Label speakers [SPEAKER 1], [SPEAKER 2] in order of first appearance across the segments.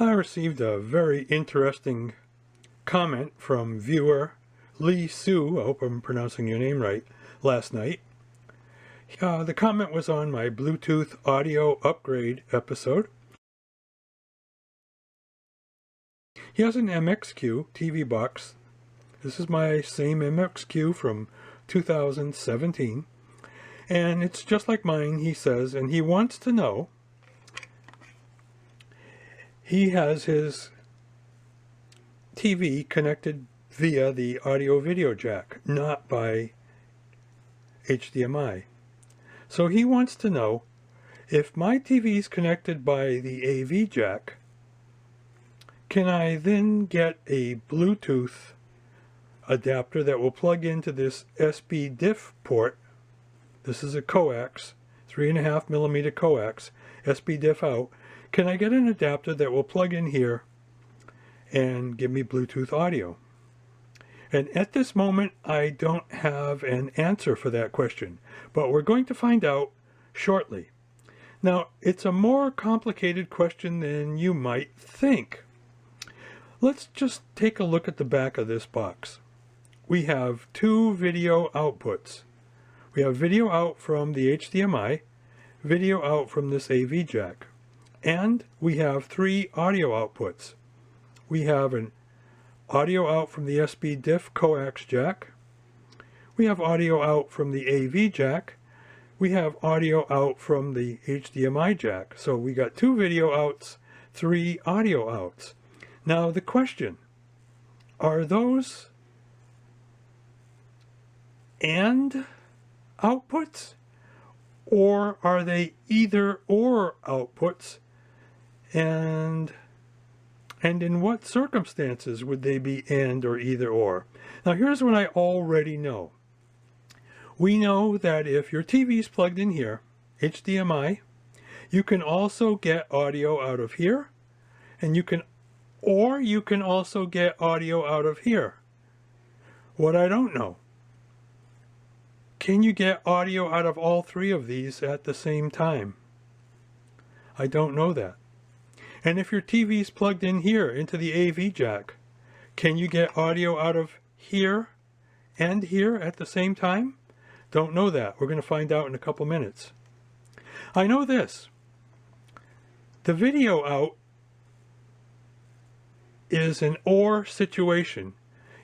[SPEAKER 1] I received a very interesting comment from viewer Lee Sue, I hope I'm pronouncing your name right, last night. The comment was on my Bluetooth audio upgrade episode. He has an MXQ TV box. This is my same MXQ from 2017. And it's just like mine, he says, and he wants to know. He has his TV connected via the audio video jack, not by HDMI. So he wants to know if my TV is connected by the AV jack, can I then get a Bluetooth adapter that will plug into this SPDIF port? This is a coax, 3.5mm coax, SPDIF out. Can I get an adapter that will plug in here and give me Bluetooth audio? And at this moment, I don't have an answer for that question, but we're going to find out shortly. Now, it's a more complicated question than you might think. Let's just take a look at the back of this box. We have two video outputs. We have video out from the HDMI, video out from this AV jack, and we have three audio outputs. We have an audio out from the SPDIF coax jack, we have audio out from the AV jack, we have audio out from the HDMI jack. So we got two video outs, three audio outs. Now the question, are those AND outputs, or are they either or outputs, and in what circumstances would they be AND or either or? Now here's what I already know. We know that if your TV is plugged in here, HDMI, you can also get audio out of here, and you can also get audio out of here. What I don't know, can you get audio out of all three of these at the same time? I don't know that. And if your TV is plugged in here into the AV jack, can you get audio out of here and here at the same time? Don't know that. We're going to find out in a couple minutes. I know this. The video out is an OR situation.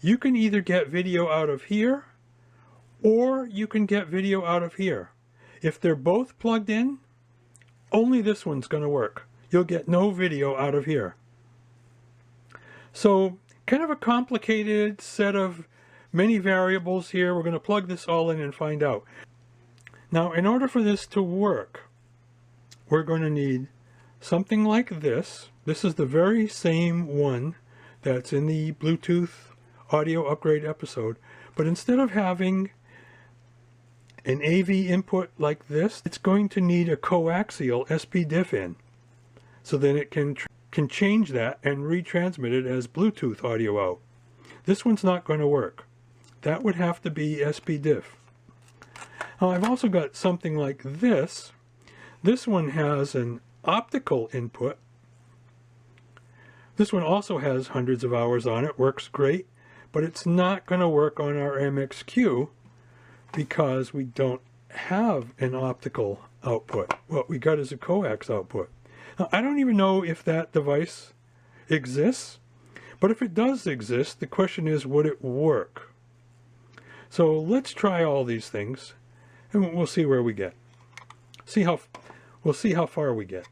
[SPEAKER 1] You can either get video out of here, or you can get video out of here. If they're both plugged in, only this one's going to work. You'll get no video out of here. So, kind of a complicated set of many variables here. We're going to plug this all in and find out. Now, in order for this to work, we're going to need something like this. This is the very same one that's in the Bluetooth audio upgrade episode, but instead of having an AV input like this, it's going to need a coaxial SPDIF in. So then it can change that and retransmit it as Bluetooth audio out. This one's not going to work. That would have to be SPDIF. Now I've also got something like this. This one has an optical input. This one also has hundreds of hours on it, works great, but it's not going to work on our MXQ because we don't have an optical output. What we got is a coax output. Now, I don't even know if that device exists, but if it does exist, the question is, would it work? So let's try all these things, and we'll see where we get. We'll see how far we get.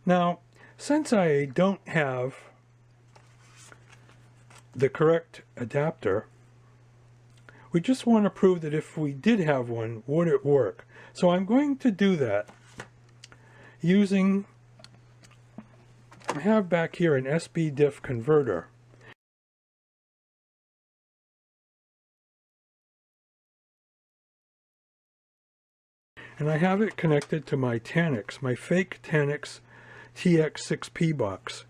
[SPEAKER 1] Now, since I don't have the correct adapter, we just want to prove that if we did have one, would it work? So I'm going to do that using, I have back here an SPDIF converter. And I have it connected to my Tanix, my fake Tanix TX6P box.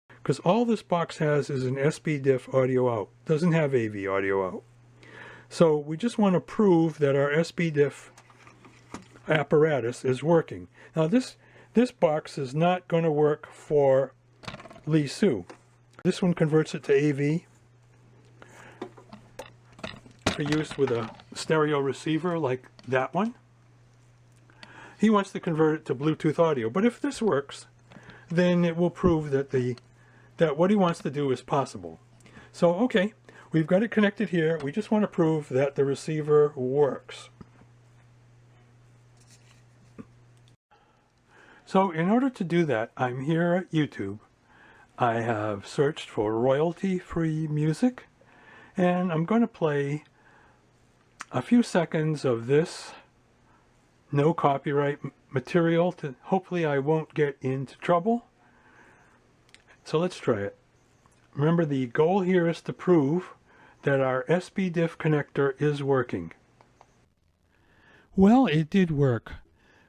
[SPEAKER 1] Because all this box has is an SPDIF audio out. Doesn't have AV audio out. So we just want to prove that our SPDIF apparatus is working. Now this box is not going to work for Lee Soo. This one converts it to AV for use with a stereo receiver like that one. He wants to convert it to Bluetooth audio, but if this works, then it will prove that that what he wants to do is possible. So okay, we've got it connected here. We just want to prove that the receiver works. So in order to do that, I'm here at YouTube. I have searched for royalty-free music, and I'm going to play a few seconds of this no copyright material. Hopefully I won't get into trouble. So let's try it. Remember, the goal here is to prove that our SPDIF connector is working. Well, it did work,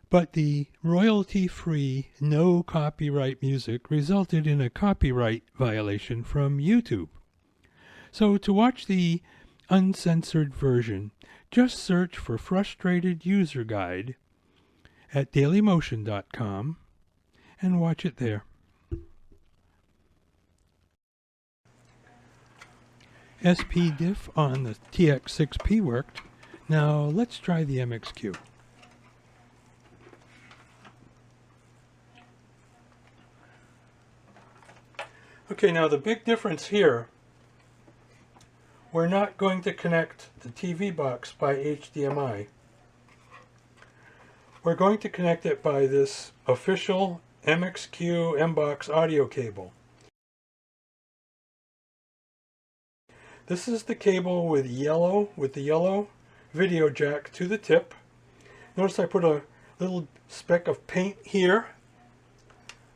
[SPEAKER 1] but the royalty-free no copyright music resulted in a copyright violation from YouTube. So to watch the uncensored version, just search for Frustrated User Guide at dailymotion.com and watch it there. SPDIF on the TX6P worked. Now let's try the MXQ. Okay, now the big difference here, we're not going to connect the TV box by HDMI. We're going to connect it by this official MXQ MBOX audio cable. This is the cable with the yellow video jack to the tip. Notice I put a little speck of paint here,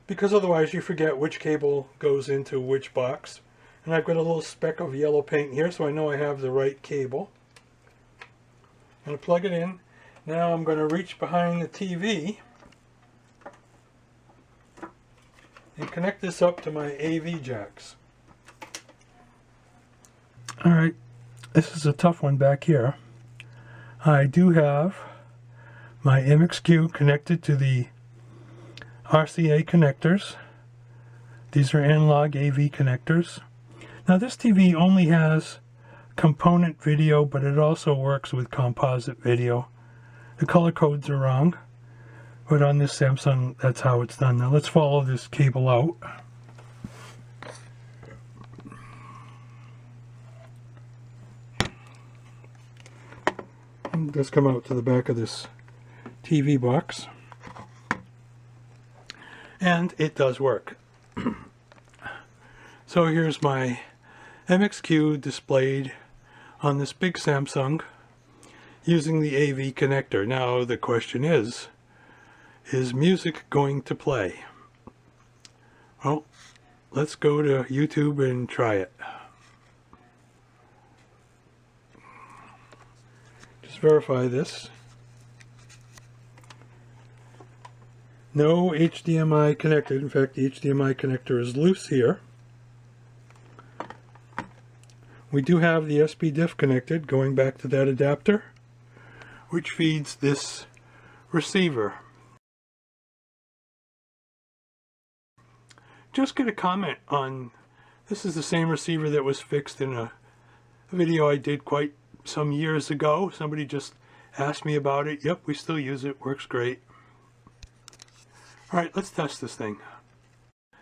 [SPEAKER 1] because otherwise you forget which cable goes into which box. And I've got a little speck of yellow paint here, so I know I have the right cable. I'm going to plug it in. Now I'm going to reach behind the TV and connect this up to my AV jacks. Alright, this is a tough one back here. I do have my MXQ connected to the RCA connectors. These are analog AV connectors. Now this TV only has component video, but it also works with composite video. The color codes are wrong, but on this Samsung, that's how it's done. Now let's follow this cable out. It does come out to the back of this TV box. And it does work. So here's my MXQ displayed on this big Samsung using the AV connector. Now the question is music going to play? Well, let's go to YouTube and try it. Just verify this. No HDMI connected. In fact, the HDMI connector is loose here. We do have the SPDIF connected, going back to that adapter, which feeds this receiver. Just get a comment on, this is the same receiver that was fixed in a video I did quite some years ago. Somebody just asked me about it. Yep, we still use it, works great. Alright, let's test this thing.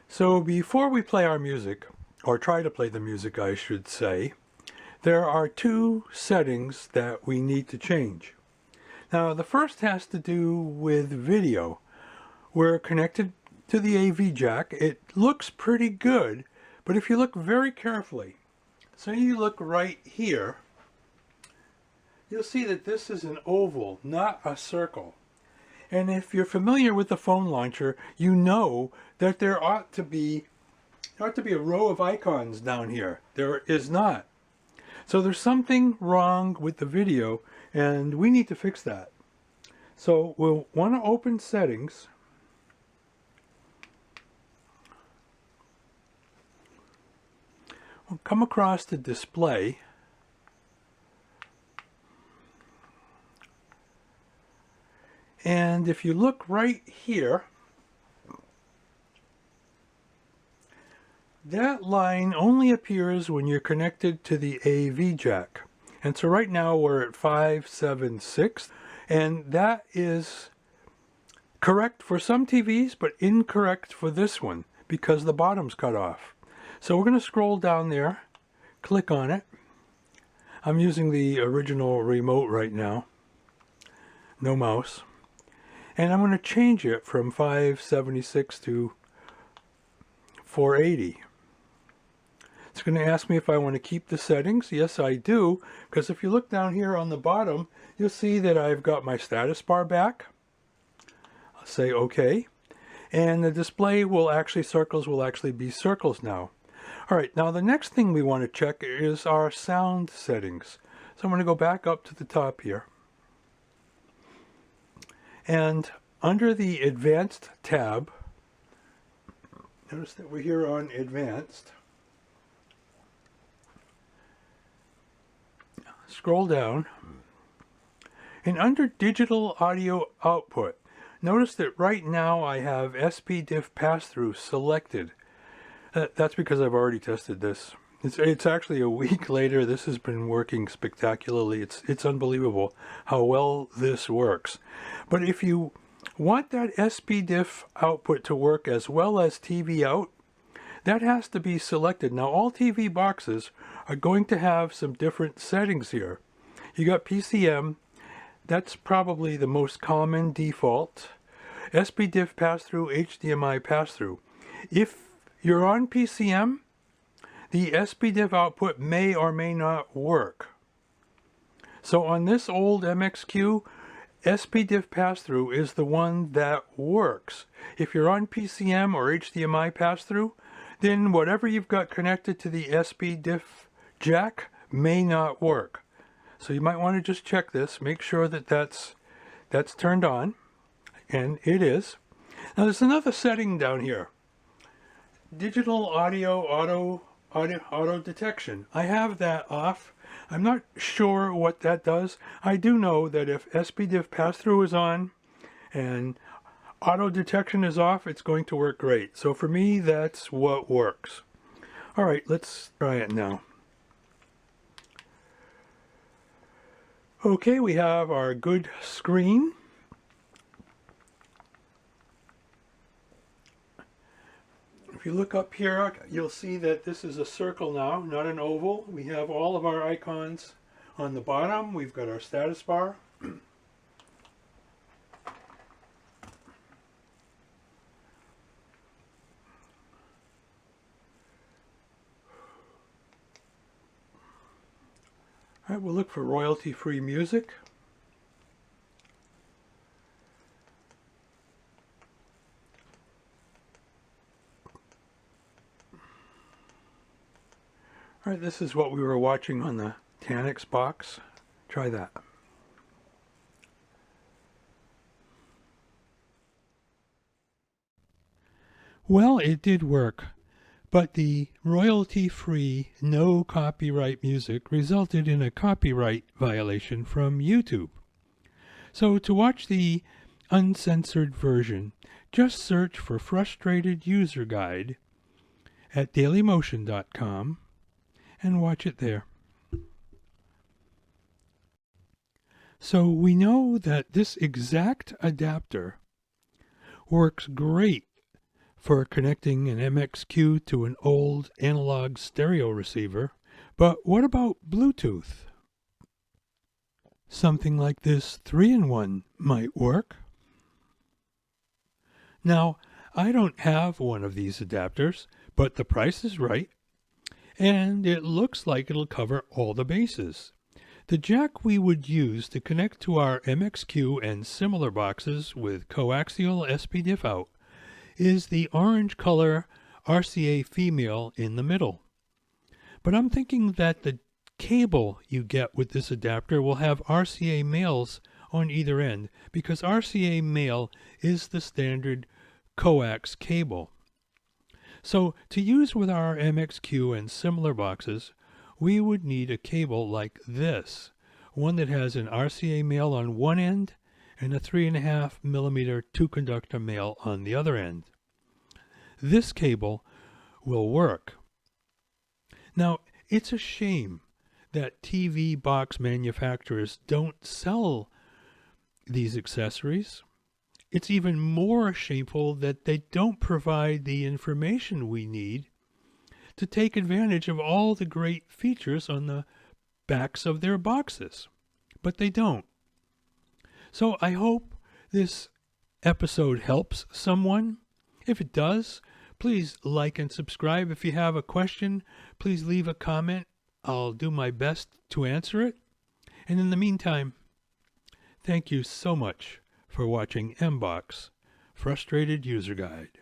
[SPEAKER 1] So before we play our music, or try to play the music I should say, there are two settings that we need to change. Now the first has to do with video. We're connected to the AV jack. It looks pretty good, but if you look very carefully, so you look right here, you'll see that this is an oval, not a circle. And if you're familiar with the phone launcher, you know that there ought to be a row of icons down here. There is not. So there's something wrong with the video, and we need to fix that. So we'll want to open settings. We'll come across to display. And if you look right here, that line only appears when you're connected to the AV jack. And so right now we're at 576, and that is correct for some TVs, but incorrect for this one because the bottom's cut off. So we're going to scroll down there, click on it. I'm using the original remote right now, no mouse. And I'm going to change it from 576 to 480. It's going to ask me if I want to keep the settings. Yes, I do, because if you look down here on the bottom, you'll see that I've got my status bar back. I'll say OK. And the display circles will actually be circles now. All right, now the next thing we want to check is our sound settings. So I'm going to go back up to the top here. And under the Advanced tab, notice that we're here on Advanced. Scroll down. And under Digital Audio Output, notice that right now I have SPDIF pass-through selected. That's because I've already tested this. It's actually a week later. This has been working spectacularly. It's unbelievable how well this works. But if you want that SPDIF output to work as well as TV out, that has to be selected. Now all TV boxes are going to have some different settings here. You got PCM, that's probably the most common default. SPDIF pass-through, HDMI pass-through. If you're on PCM, the SPDIF output may or may not work. So on this old MXQ, SPDIF pass-through is the one that works. If you're on PCM or HDMI pass-through, then whatever you've got connected to the SPDIF jack may not work. So you might want to just check this, make sure that that's turned on, and it is. Now there's another setting down here. Digital audio auto detection. I have that off. I'm not sure what that does. I do know that if SPDIF pass-through is on and auto detection is off, it's going to work great. So for me, that's what works. All right, let's try it now. Okay, we have our good screen. If you look up here, you'll see that this is a circle now, not an oval. We have all of our icons on the bottom. We've got our status bar. All right, we'll look for royalty-free music. All right, this is what we were watching on the Tanix box. Try that. Well, it did work, but the royalty-free, no copyright music resulted in a copyright violation from YouTube. So to watch the uncensored version, just search for Frustrated User Guide at dailymotion.com and watch it there. So we know that this exact adapter works great for connecting an MXQ to an old analog stereo receiver, but what about Bluetooth? Something like this 3-in-1 might work. Now, I don't have one of these adapters, but the price is right, and it looks like it'll cover all the bases. The jack we would use to connect to our MXQ and similar boxes with coaxial SPDIF out is the orange color RCA female in the middle. But I'm thinking that the cable you get with this adapter will have RCA males on either end, because RCA male is the standard coax cable. So to use with our MXQ and similar boxes, we would need a cable like this, one that has an RCA male on one end and a 3.5mm 2-conductor male on the other end. This cable will work. Now, it's a shame that TV box manufacturers don't sell these accessories. It's even more shameful that they don't provide the information we need to take advantage of all the great features on the backs of their boxes. But they don't. So I hope this episode helps someone. If it does, please like and subscribe. If you have a question, please leave a comment. I'll do my best to answer it. And in the meantime, thank you so much for watching MBOX Frustrated User Guide.